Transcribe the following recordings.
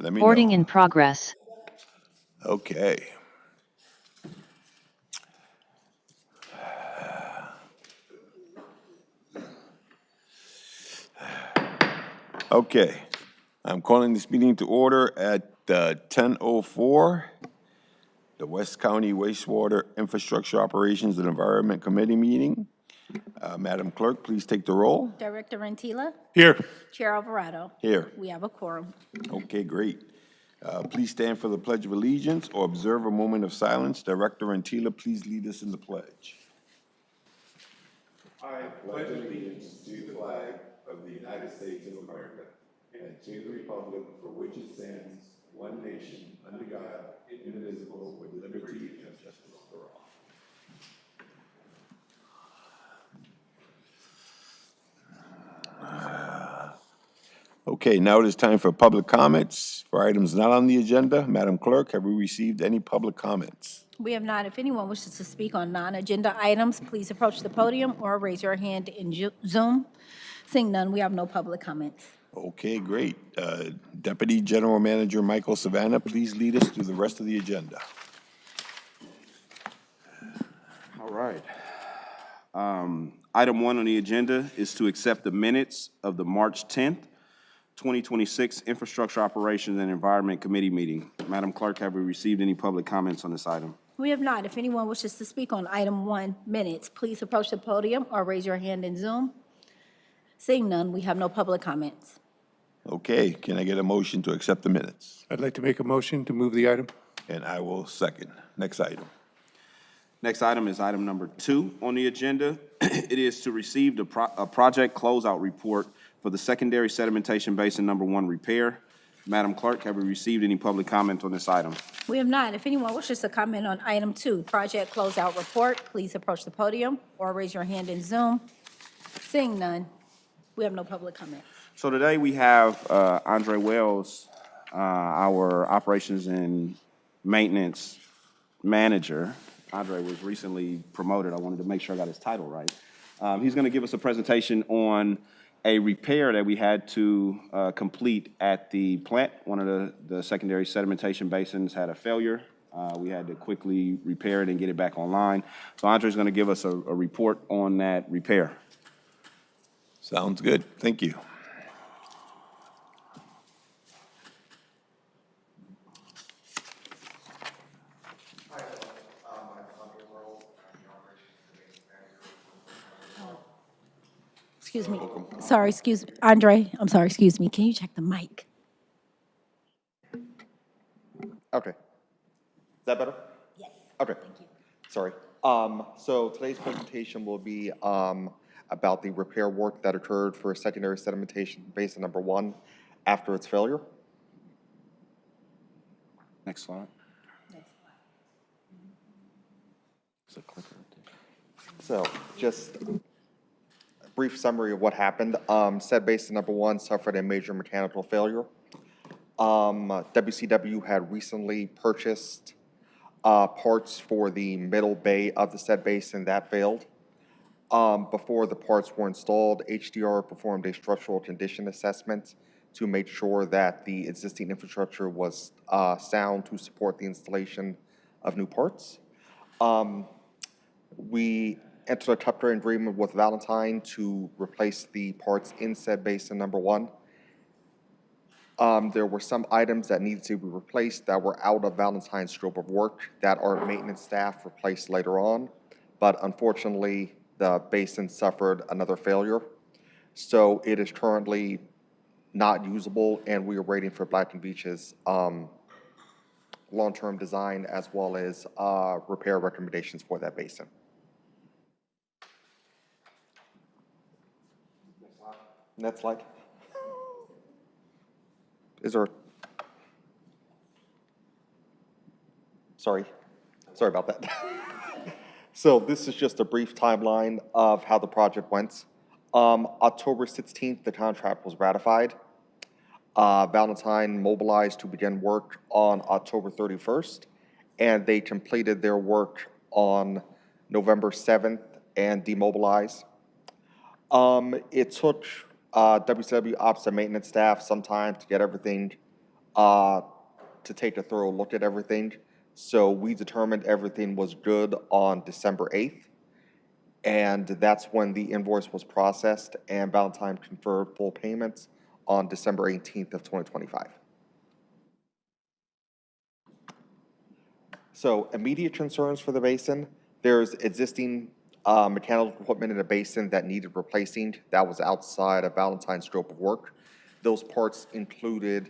Let me Recording know. in progress. Okay. Okay. I'm calling this meeting to order at 10:04. The West County Wastewater Infrastructure Operations and Environment Committee meeting. Madam Clerk, please take the roll. Director Rentila. Here. Chair Alvarado. Here. We have a quorum. Okay, great. Please stand for the Pledge of Allegiance or observe a moment of silence. Director Antila, please lead us in the pledge. I pledge allegiance to the flag of the United States of America and to the republic for which it stands, one nation, under God, indivisible, with liberty and justice for all. Okay, now it is time for public comments for items not on the agenda. Madam Clerk, have we received any public comments? We have not. If anyone wishes to speak on non-agenda items, please approach the podium or raise your hand in Zoom. Seeing none, we have no public comments. Okay, great. Deputy General Manager Michael Savannah, please lead us through the rest of the agenda. All right. Item 1 on the agenda is to accept the minutes of the March 10th, 2026 Infrastructure Operations and Environment Committee meeting. Madam Clerk, have we received any public comments on this item? We have not. If anyone wishes to speak on item 1, minutes, please approach the podium or raise your hand in Zoom. Seeing none, we have no public comments. Okay, can I get a motion to accept the minutes? I'd like to make a motion to move the item. And I will second. Next item. Next item is item number 2 on the agenda. It is to receive a project closeout report for the Secondary Sedimentation Basin number 1 repair. Madam Clerk, have we received any public comment on this item? We have not. If anyone wishes to comment on item 2, project closeout report, please approach the podium or raise your hand in Zoom. Seeing none, we have no public comment. So today we have Andre Wells, our operations and maintenance manager. Andre was recently promoted. I wanted to make sure I got his title right. He's going to give us a presentation on a repair that we had to complete at the plant. One of the secondary sedimentation basins had a failure. We had to quickly repair it and get it back online. So Andre's going to give us a report on that repair. Sounds good. Thank you. Excuse me. Sorry, excuse, Andre, I'm sorry, excuse me. Can you check the mic? Okay. Is that better? Yes. Okay. Thank you. Sorry. So today's presentation will be about the repair work that occurred for secondary sedimentation basin number 1 after its failure. Next slide. So just a brief summary of what happened. Said basin number 1 suffered a major mechanical failure. WCW had recently purchased parts for the middle bay of the said basin that failed. Before the parts were installed, HDR performed a structural condition assessment to make sure that the existing infrastructure was sound to support the installation of new parts. We entered a temporary agreement with Valentine to replace the parts in said basin number 1. There were some items that needed to be replaced that were out of Valentine's scope of work that our maintenance staff replaced later on, but unfortunately, the basin suffered another failure. So it is currently not usable, and we are waiting for Black and Beach's long-term design as well as repair recommendations for that basin. Next slide. Is there? Sorry about that. So this is just a brief timeline of how the project went. October 16th, the contract was ratified. Valentine mobilized to begin work on October 31st, and they completed their work on November 7th and demobilized. It took WCW Ops and maintenance staff some time to get everything, to take a thorough look at everything. So we determined everything was good on December 8th. And that's when the invoice was processed and Valentine conferred full payments on December 18th of 2025. So immediate concerns for the basin, there's existing mechanical equipment in the basin that needed replacing that was outside of Valentine's scope of work. Those parts included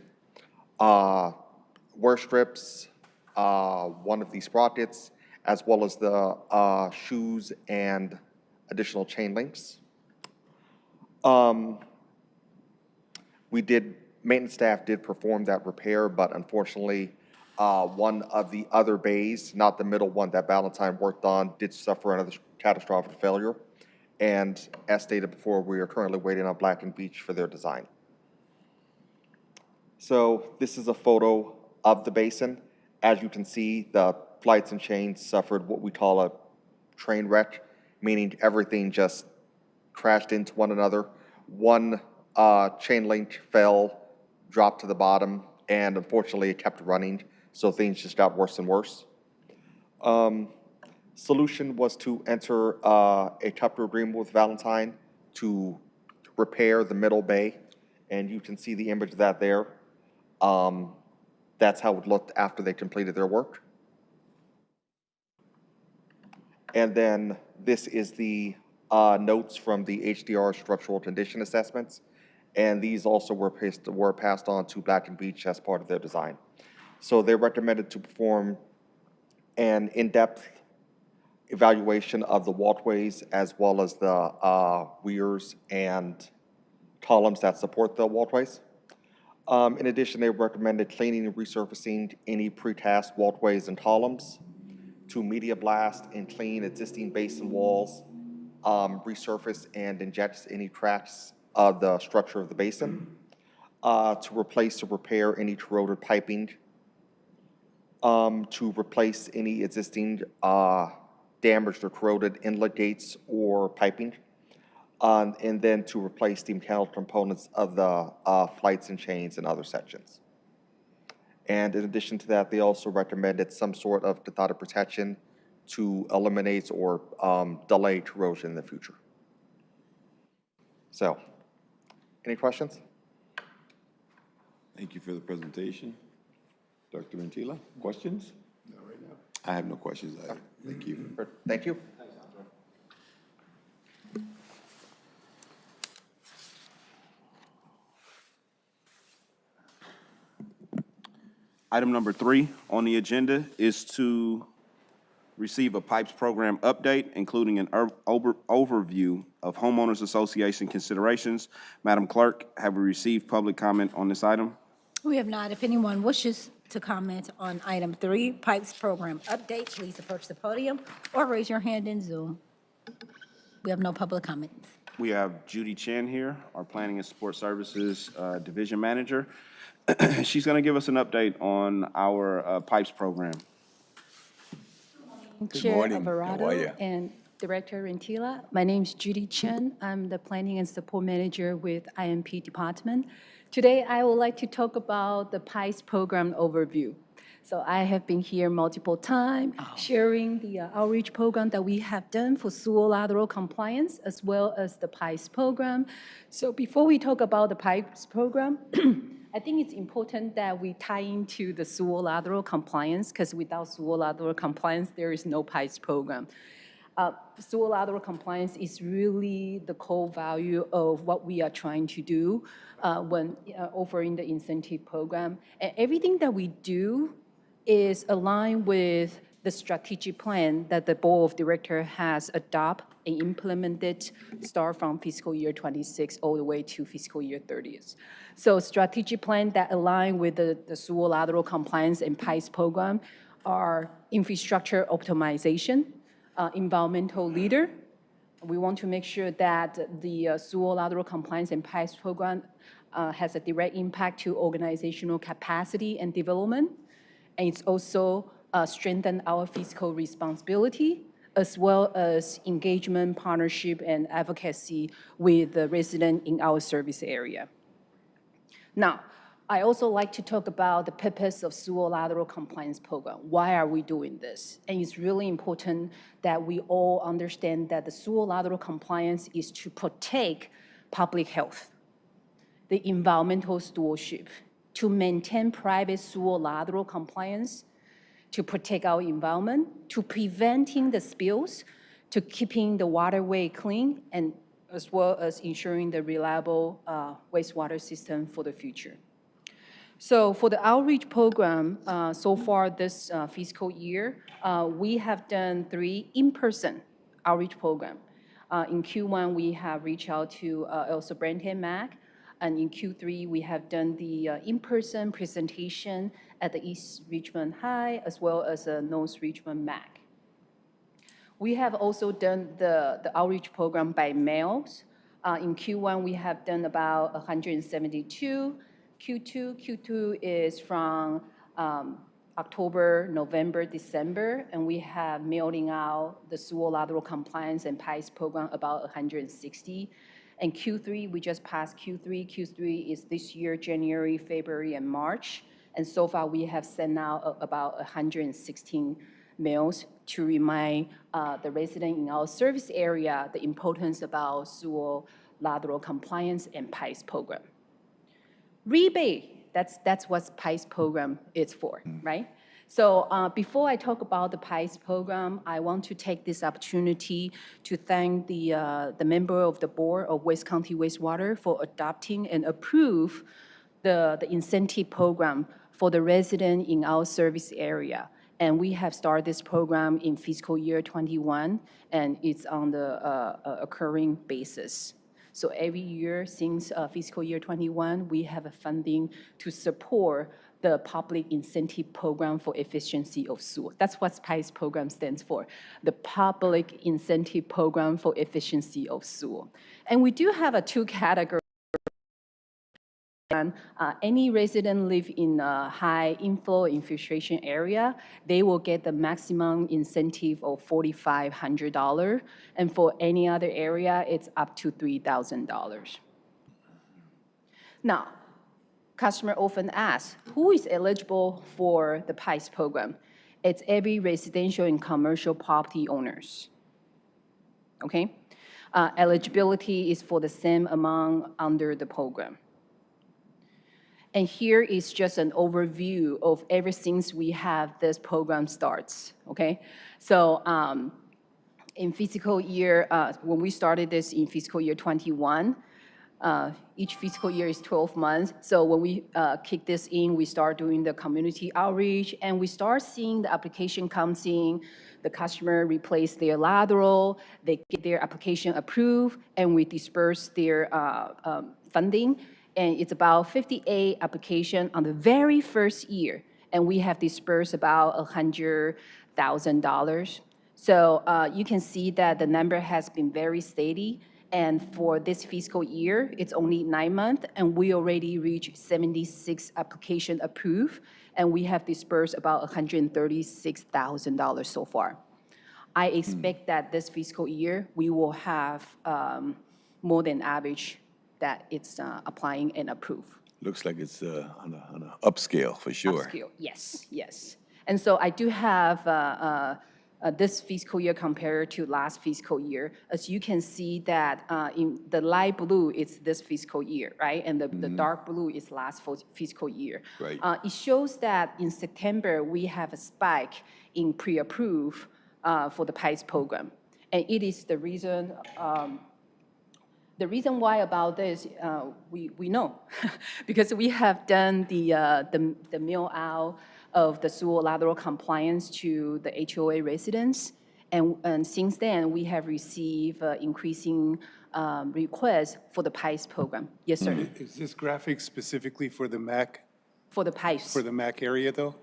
wear strips, one of these sprockets, as well as the shoes and additional chain links. Maintenance staff did perform that repair, but unfortunately, one of the other bays, not the middle one that Valentine worked on, did suffer another catastrophic failure. And as stated before, we are currently waiting on Black and Beach for their design. So this is a photo of the basin. As you can see, the flights and chains suffered what we call a train wreck, meaning everything just crashed into one another. One chain link fell, dropped to the bottom, and unfortunately it kept running, so things just got worse and worse. Solution was to enter a temporary agreement with Valentine to repair the middle bay, and you can see the image of that there. That's how it looked after they completed their work. And then this is the notes from the HDR structural condition assessments. And these also were passed on to Black and Beach as part of their design. So they recommended to perform an in-depth evaluation of the walkways as well as the weirs and columns that support the walkways. In addition, they recommended cleaning and resurfacing any precast walkways and columns, to media blast and clean existing basin walls, resurface and inject any cracks of the structure of the basin, to replace or repair any corroded piping, to replace any existing damaged or corroded inlet gates or piping, and then to replace the mechanical components of the flights and chains and other sections. And in addition to that, they also recommended some sort of cathodic protection to eliminate or delay corrosion in the future. So, any questions? Thank you for the presentation. Dr. Rentila, questions? No, right now. I have no questions either. Thank you. Thank you. Item number 3 on the agenda is to receive a PIPES program update, including an overview of homeowners association considerations. Madam Clerk, have we received public comment on this item? We have not. If anyone wishes to comment on item 3, Pipes Program Update, please approach the podium or raise your hand in Zoom. We have no public comments. We have Judy Chen here, our Planning and Support Services Division Manager. She's going to give us an update on our PIPES program. Chair morning. How are Alvarado you? and Director Rentila. My name is Judy Chen. I'm the Planning and Support Manager with IMP Department. Today, I would like to talk about the PIPES program overview. So I have been here multiple times sharing the outreach program that we have done for sewer lateral compliance as well as the PIPES program. So before we talk about the PIPES program, I think it's important that we tie into the sewer lateral compliance because without sewer lateral compliance, there is no PIPES program. Sewer lateral compliance is really the core value of what we are trying to do when offering the incentive program. And everything that we do is aligned with the strategic plan that the Board of Directors has adopted and implemented start from fiscal year 26 all the way to fiscal year 30th. So strategic plan that align with the sewer lateral compliance and PIPES program are infrastructure optimization, environmental leader. We want to make sure that the sewer lateral compliance and PIPES program has a direct impact to organizational capacity and development. And it's also strengthen our fiscal responsibility, as well as engagement, partnership, and advocacy with the resident in our service area. Now, I also like to talk about the purpose of sewer lateral compliance program. Why are we doing this? And it's really important that we all understand that the sewer lateral compliance is to protect public health, the environmental stewardship, to maintain private sewer lateral compliance, to protect our environment, to preventing the spills, to keeping the waterway clean, and as well as ensuring the reliable wastewater system for the future. So for the outreach program, so far this fiscal year, we have done 3 in-person outreach program. In Q1, we have reached out to Elsa Brenton Mac, and in Q3, we have done the in-person presentation at the East Richmond High, as well as North Richmond MAC. We have also done the outreach program by mails. In Q1, we have done about 172. Q2 is from October, November, December, and we have mailing out the sewer lateral compliance and PIPES program about 160. And Q3, we just passed Q3. Q3 is this year, January, February, and March. And so far, we have sent out about 116 mails to remind the resident in our service area the importance about sewer lateral compliance and PIPES program. Rebate, that's what PIPES program is for, right? So before I talk about the PIPES program, I want to take this opportunity to thank the member of the board of West County Wastewater for adopting and approve the incentive program for the resident in our service area. And we have started this program in fiscal year 21, and it's on the occurring basis. So every year since fiscal year 21, we have a funding to support the public incentive program for efficiency of sewer. That's what PIPES program stands for, the Public Incentive Program for Efficiency of Sewer. And we do have 2 categories Any resident live in a high inflow infiltration area, they will get the maximum incentive of $4,500. And for any other area, it's up to $3,000. Now, customer often asks, who is eligible for the PICE program? It's every residential and commercial property owners. Okay? Eligibility is for the same amount under the program. And here is just an overview of ever since we have this program starts, okay? So in fiscal year, when we started this in fiscal year 21, each fiscal year is 12 months. So when we kick this in, we start doing the community outreach, and we start seeing the application comes in, the customer replace their lateral, they get their application approved, and we disperse their funding. And it's about 58 applications on the very first year, and we have dispersed about $100,000. So you can see that the number has been very steady. And for this fiscal year, it's only 9 months, and we already reached 76 applications approved, and we have dispersed about $136,000 so far. I expect that this fiscal year, we will have more than average that it's applying and approved. Looks like it's on an upscale for sure. Upscale, yes, yes. And so I do have this fiscal year compared to last fiscal year. As you can see that in the light blue, it's this fiscal year, right? And the dark blue is last fiscal year. Right. It shows that in September, we have a spike in pre-approved for the PICE program. And it is the reason why about this, we know, because we have done the mail out of the sewer lateral compliance to the HOA residents, and since then we have received increasing requests for the PICE program. Yes, sir. Is this graphic specifically for the MAC, For the PICE. for the MAC area though?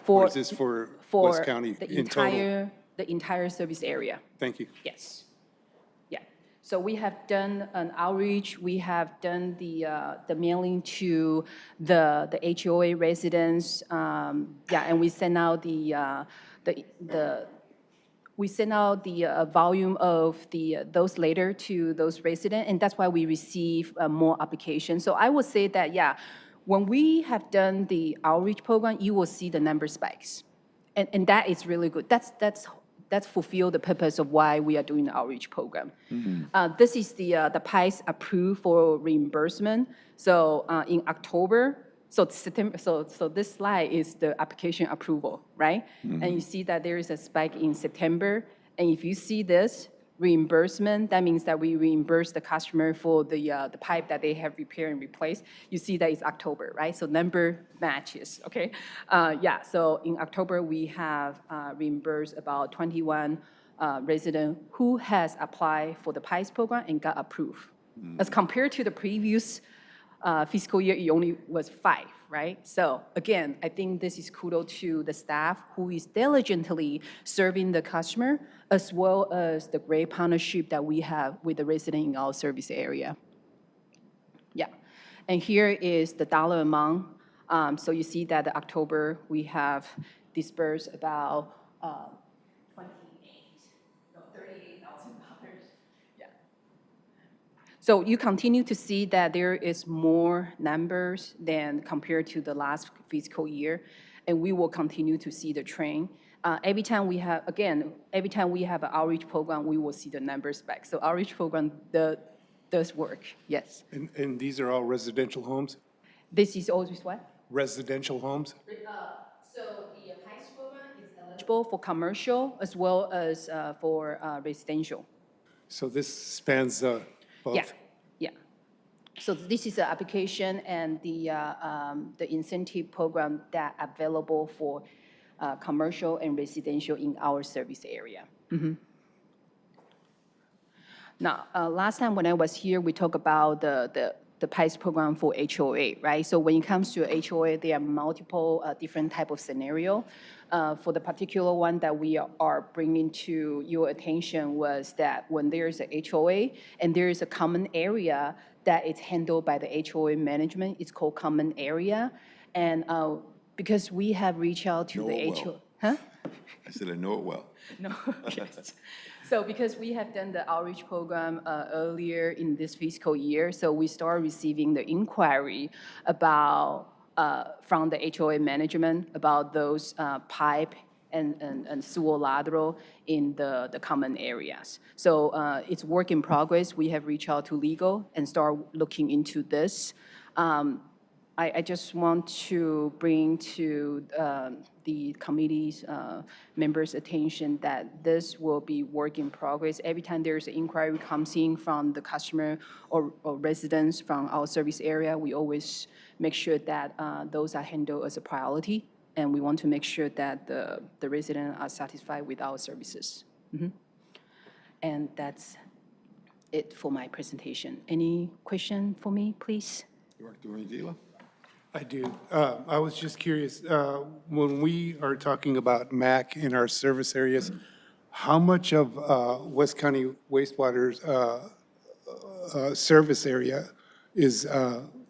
For- Or is this for for West County the in total? entire service area. Thank you. Yes. Yeah. So we have done an outreach. We have done the mailing to the HOA residents. And we send out the volume of those letter to those residents, and that's why we receive more applications. So I would say that, yeah, when we have done the outreach program, you will see the number spikes. And that is really good. That's fulfill the purpose of why we are doing the outreach program. This is the PICE approved for reimbursement. So in October, so September, so this slide is the application approval, right? And you see that there is a spike in September. And if you see this reimbursement, that means that we reimburse the customer for the pipe that they have repaired and replaced. You see that it's October, right? So number matches, okay? So in October, we have reimbursed about 21 residents who has applied for the PICE program and got approved. As compared to the previous fiscal year, it only was 5, right? So again, I think this is kudos to the staff who is diligently serving the customer, as well as the great partnership that we have with the resident in our service area. Yeah, and here is the dollar amount. So you see that the October, we have dispersed about $38,000. Yeah. So you continue to see that there is more numbers than compared to the last fiscal year, and we will continue to see the trend. Every time we have an outreach program, we will see the numbers back. So outreach program does work, yes. And these are all residential homes? This is always what? Residential homes? So the PICE program is eligible for commercial as well as for residential. So this spans both? Yeah. So this is the application and the incentive program that available for commercial and residential in our service area. Now, last time when I was here, we talked about the PICE program for HOA, right? So when it comes to HOA, there are multiple different type of scenario. For the particular one that we are bringing to your attention was that when there's a HOA and there is a common area that it's handled by the HOA management. It's called common area. And because we have reached out to Know the it well. HOA. Huh? I said I know it well. No, yes. So because we have done the outreach program earlier in this fiscal year, so we start receiving the inquiry about, from the HOA management about those pipe and sewer lateral in the common areas. So it's work in progress. We have reached out to legal and start looking into this. I just want to bring to the committee's members' attention that this will be work in progress. Every time there's an inquiry comes in from the customer or residents from our service area, we always make sure that those are handled as a priority, and we want to make sure that the residents are satisfied with our services. And that's it for my presentation. Any question for me, please? Director Rangila? I do. I was just curious, when we are talking about MAC in our service areas, how much of West County wastewater's service area is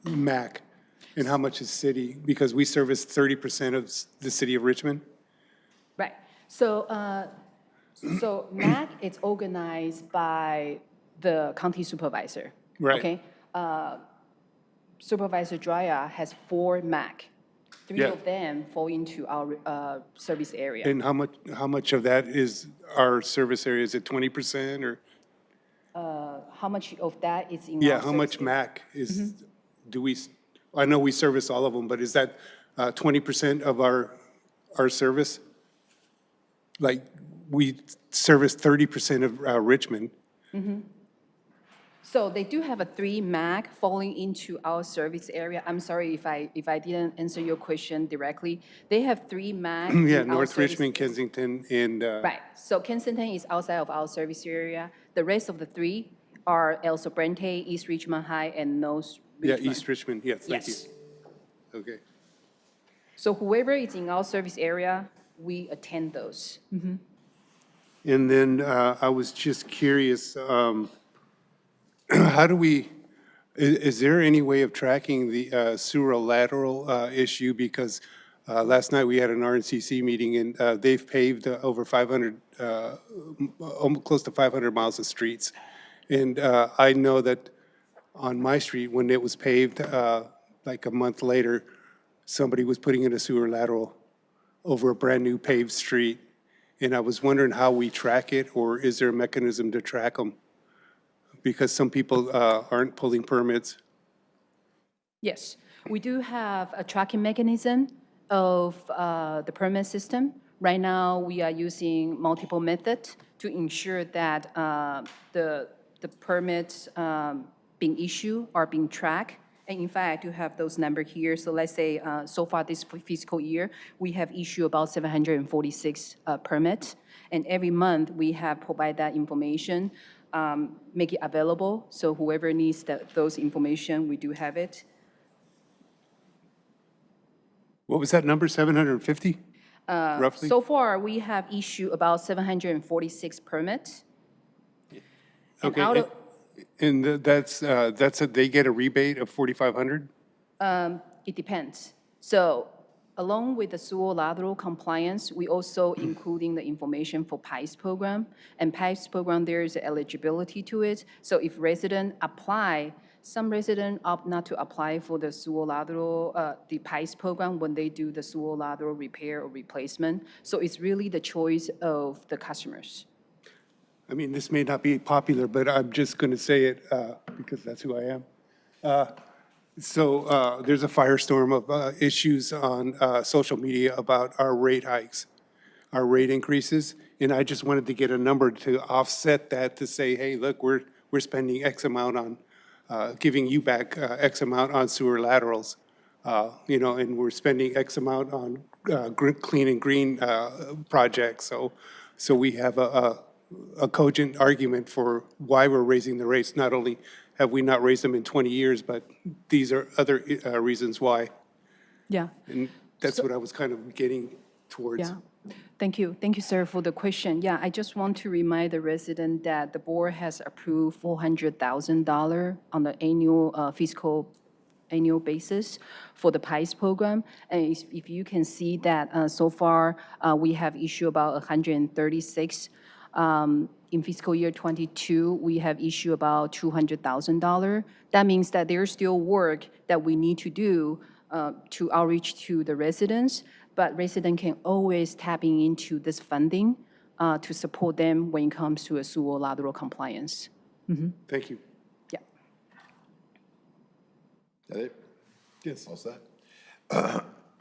MAC, and how much is city? Because we service 30% of the city of Richmond. Right. So, so MAC is organized by the county supervisor. Right. Okay. Supervisor Dreyer has 4 MAC. 3 Yeah. of them fall into our service area. And how much of that is our service area? Is it 20% or? How much of that is in Yeah, our how much service area? MAC is, do we, I know we service all of them, but is that 20% of our service? Like, we service 30% of Richmond. So they do have a 3 MAC falling into our service area. I'm sorry if I didn't answer your question directly. They have 3 MAC. in Yeah, our North service- Richmond, Kensington, and, Right. So Kensington is outside of our service area. The rest of the 3 are El Sobrante, East Richmond High, and North yeah, Richmond. East Richmond, yes, thank you. Yes. Okay. So whoever is in our service area, we attend those. And then I was just curious, how do we, is there any way of tracking the sewer lateral issue? Because last night we had an RNCC meeting, and they've paved over 500, close to 500 miles of streets. And I know that on my street, when it was paved, like a month later, somebody was putting in a sewer lateral over a brand-new paved street. And I was wondering how we track it, or is there a mechanism to track them? Because some people aren't pulling permits. Yes, we do have a tracking mechanism of the permit system. Right now, we are using multiple methods to ensure that the permits being issued are being tracked. And in fact, I do have those numbers here. So let's say, so far this fiscal year, we have issued about 746 permits. And every month, we have provided that information, make it available. So whoever needs those information, we do have it. What was that number, 750? Roughly? So far, we have issued about 746 permits. And Okay, out of, and they get a rebate of 4,500? it depends. So along with the sewer lateral compliance, we also including the information for PICE program. And PICE program, there is eligibility to it. So if resident apply, some resident opt not to apply for the sewer lateral, the PICE program when they do the sewer lateral repair or replacement. So it's really the choice of the customers. I mean, this may not be popular, but I'm just going to say it because that's who I am. So there's a firestorm of issues on social media about our rate hikes, our rate increases, and I just wanted to get a number to offset that, to say, hey, look, we're spending X amount on giving you back X amount on sewer laterals, and we're spending X amount on clean and green projects. So we have a cogent argument for why we're raising the rates. Not only have we not raised them in 20 years, but these are other reasons why. Yeah. And that's what I was kind of getting towards. Yeah. Thank you. Thank you, sir, for the question. Yeah, I just want to remind the resident that the board has approved $400,000 on the fiscal annual basis for the PICE program. And if you can see that so far, we have issued about 136. In fiscal year '22, we have issued about $200,000. That means that there's still work that we need to do to outreach to the residents, but residents can always tapping into this funding to support them when it comes to a sewer lateral compliance. Thank you. Yeah. That it? Yes. All set?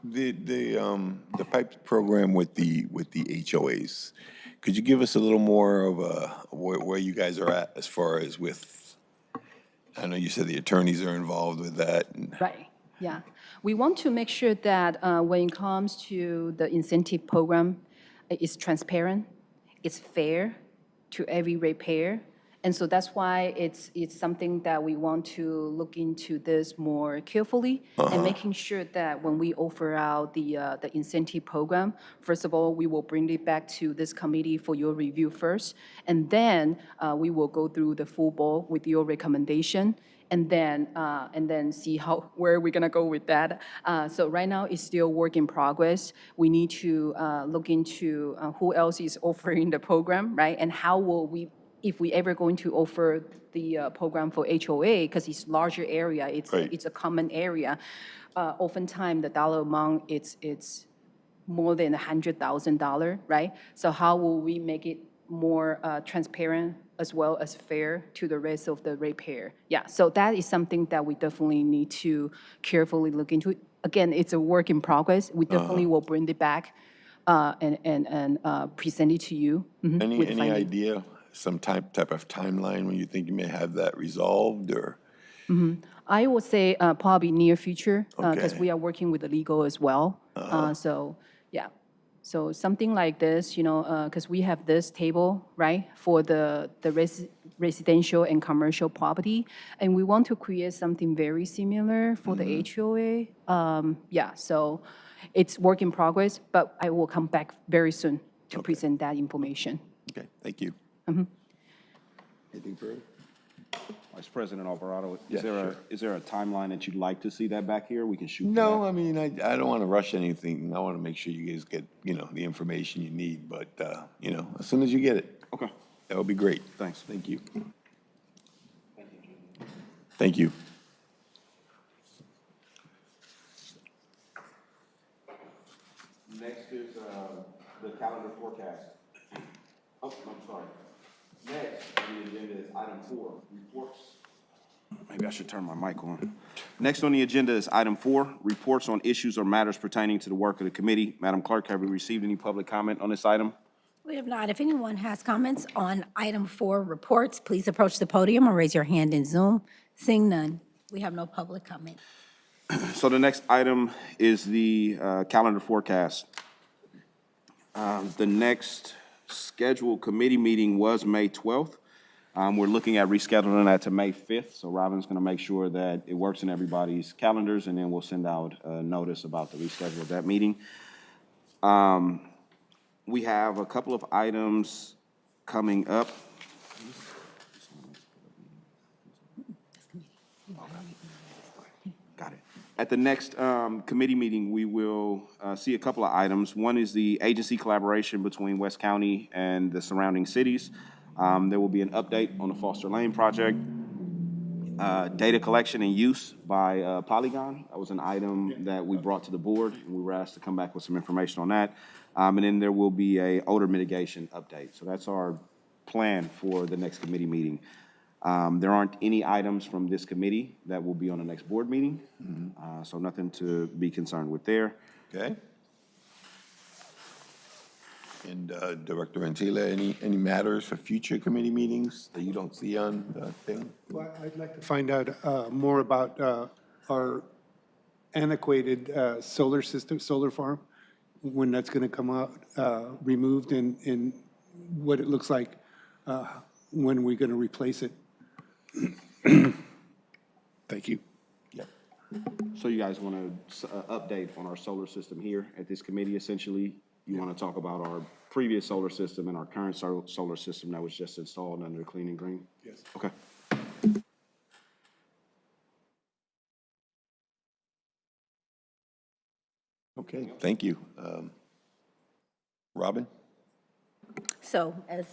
The PIPE program with the HOAs, could you give us a little more of where you guys are at as far as with, I know you said the attorneys are involved with that. Right, yeah. We want to make sure that when it comes to the incentive program, it's transparent, it's fair to every ratepayer. And so that's why it's something that we want to look into this more carefully and making sure that when we offer out the incentive program, first of all, we will bring it back to this committee for your review first, and then we will go through the full board with your recommendation, and then see where we're gonna go with that. So right now, it's still work in progress. We need to look into who else is offering the program, right? And how will we, if we ever going to offer the program for HOA, because it's larger area, Right. it's a common area. Oftentimes, the dollar amount, it's more than $100,000, right? So how will we make it more transparent as well as fair to the rest of the ratepayer? Yeah, so that is something that we definitely need to carefully look into. Again, it's a work in progress. We definitely will bring it back and present it to you. Any finding. idea, some type of timeline when you think you may have that resolved, or? I would say probably near future, because Okay. we are working with the legal as well. So, yeah. So something like this, because we have this table, right, for the residential and commercial property, and we want to create something very similar for the HOA. Yeah, so it's work in progress, but I will come back very soon to present that information. Okay, thank you. Anything further? Vice President Alvarado, Yeah, is there a timeline that you'd like to see that back here? We can shoot for No, that. I mean, I don't want to rush anything. I want to make sure you guys get, the information you need, but, as soon as you get it, Okay, that would be great. thanks. Thank you. Thank you. Next is the calendar forecast. Oh, I'm sorry. Next on the agenda is item 4, reports. Maybe I should turn my mic on. Next on the agenda is item 4, reports on issues or matters pertaining to the work of the committee. Madam Clerk, have we received any public comment on this item? We have not. If anyone has comments on item 4, reports, please approach the podium or raise your hand in Zoom. Seeing none, we have no public comment. So the next item is the calendar forecast. The next scheduled committee meeting was May 12th. We're looking at rescheduling that to May 5th, so Robin's going to make sure that it works in everybody's calendars, and then we'll send out a notice about the reschedule of that meeting. We have a couple of items coming up. Got it. At the next committee meeting, we will see a couple of items. One is the agency collaboration between West County and the surrounding cities. There will be an update on the Foster Lane project. Data collection and use by Polygon. That was an item that we brought to the board, and we were asked to come back with some information on that. And then there will be a odor mitigation update. So that's our plan for the next committee meeting. There aren't any items from this committee that will be on the next board meeting, so nothing to be concerned with there. Okay? And Director Antila, any matters for future committee meetings that you don't see on the thing? Well, I'd like to find out more about our antiquated solar system, solar farm, when that's going to come out, removed, and what it looks like when we're going to replace it. Thank you. Yep. So you guys want to update on our solar system here at this committee, essentially? You want to talk about our previous solar system and our current solar system that was just installed under Clean and Green? Yes. Okay. Okay, thank you. Robin? So as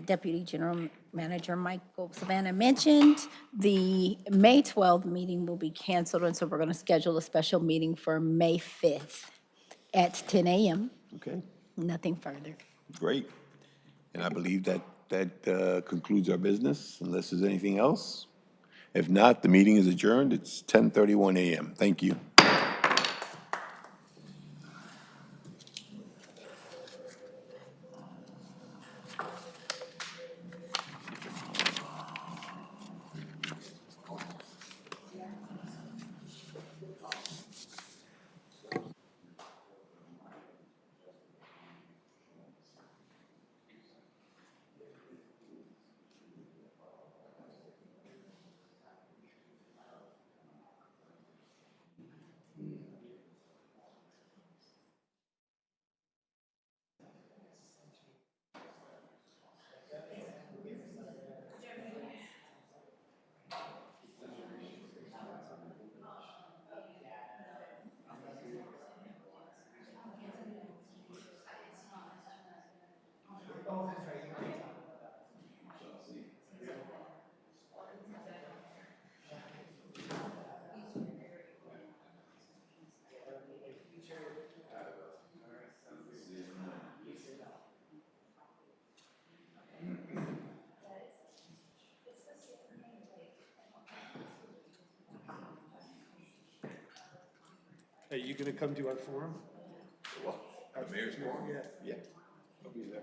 Deputy General Manager Michael Savannah mentioned, the May 12th meeting will be canceled, and so we're going to schedule a special meeting for May 5th at 10 a.m. Okay, Nothing further. great. And I believe that concludes our business, unless there's anything else. If not, the meeting is adjourned. It's 10:31 a.m. Thank you. Are you going to come to our forum? The mayor's forum? Yeah. I'll be there.